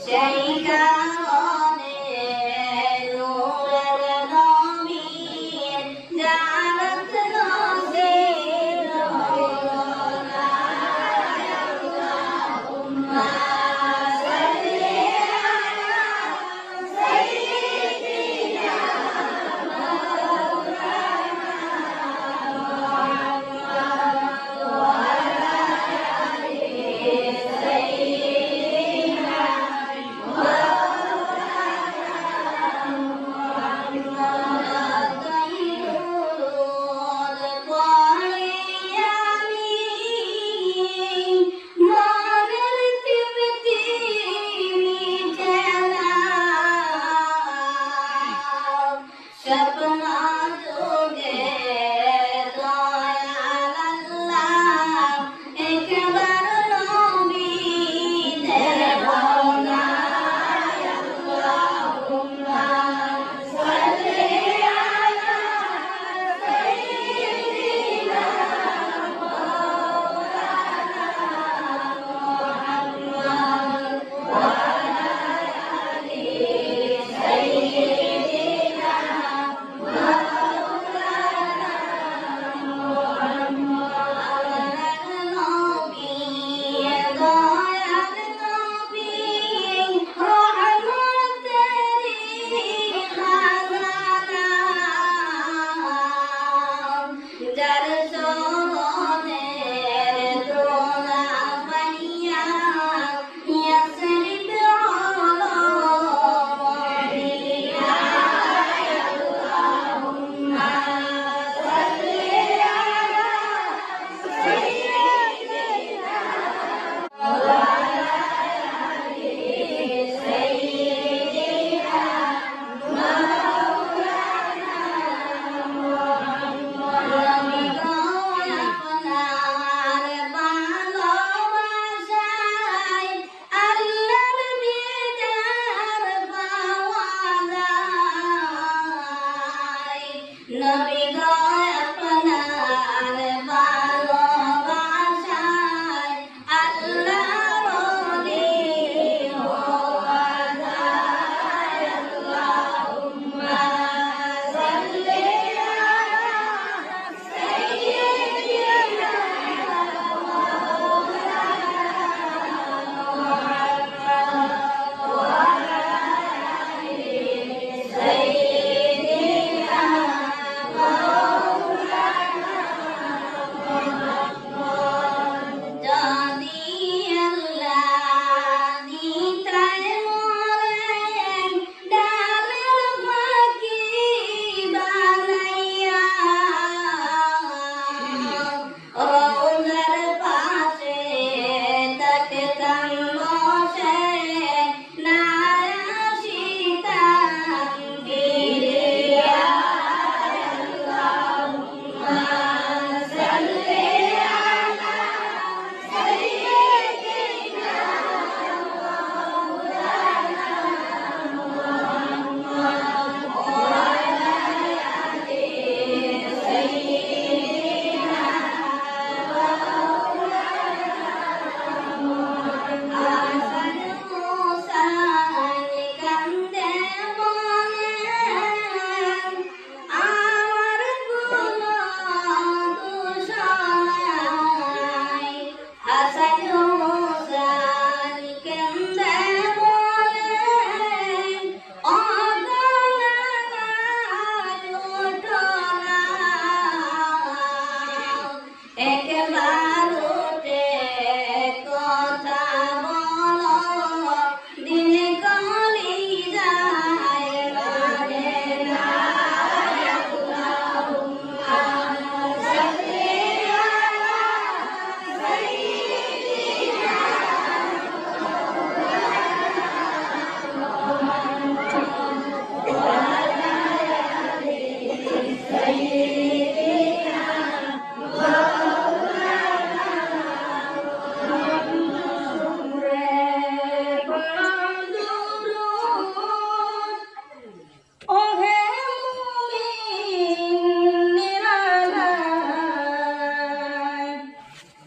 সেই কারণে নূরের নবীর জান্নাত নসিব হলো না। আল্লাহুম্মা সাল্লি আলা সাইয়্যিদিনা মাওলানা মুহাম্মদ ওয়া আলা আলি সাইয়্যিদিনা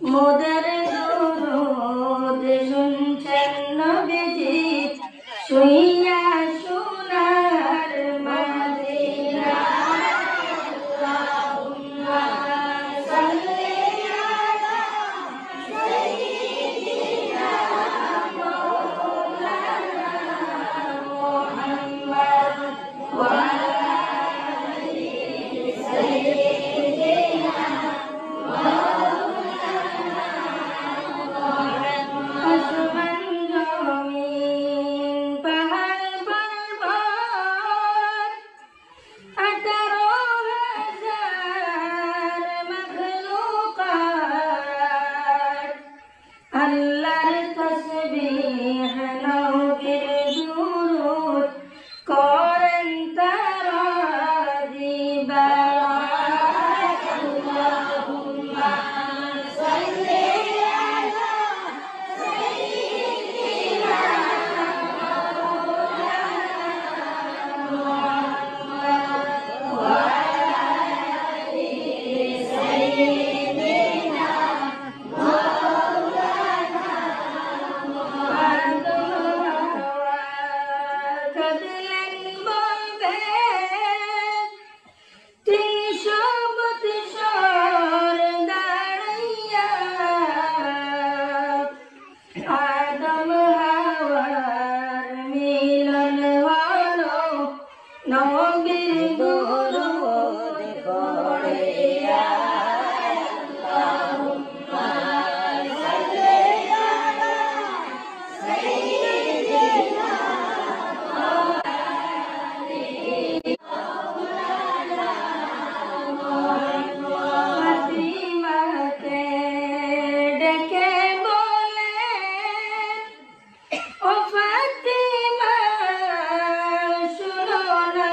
মোদের দুরূদ শুনছেন নবীজি শুইয়া সোনার মদিনা আল্লাহুম্মা সাল্লি আলা সাইয়্যিদিনা মাওলানা মুহাম্মদ ওয়া আলা আলি সাইয়্যিদিনা মাওলানা মুহাম্মদ। আসমান জমিন পাহাড় পর্বত 18,000 মাখলুকাত আল্লাহর তাসবিহ নবীর দুরূদ করেন তারা দিবারাত আল্লাহুম্মা সাল্লি আলা সাইয়্যিদিনা মুহাম্মদ ওয়া আলা আলি সাইয়্যিদিনা মাওলানা মুহাম্মদ। কাঁদলেন বলবেন 300 বৎসর দাঁড়াইয়া আদম হাওয়ার মিলন হলো নবীর দুরূদ পড়িয়া আল্লাহুম্মা সাল্লি আলা সাইয়্যিদিনা ফাতিমাকে ডেকে বলেন ও ফাতিমা শুনো না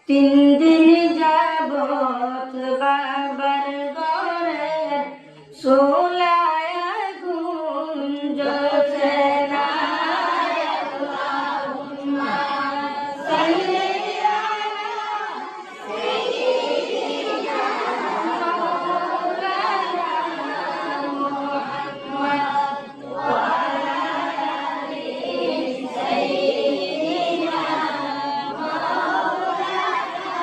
3 দিন যাবত বাবার ঘরের চুলায় আগুন জ্বলছে না আল্লাহুম্মা সাল্লি আলা সাইয়্যিদিনা মাওলানা মুহাম্মদ ওয়া আলা আলি সাইয়্যিদিনা মাওলানা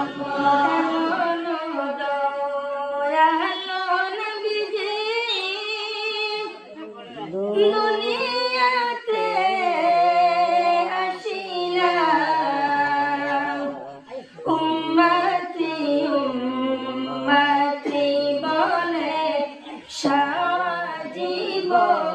মুহাম্মদ। দয়ালো নবীজি দুনিয়াতে আসিলা উম্মতি উম্মতি বলে সারা জীবন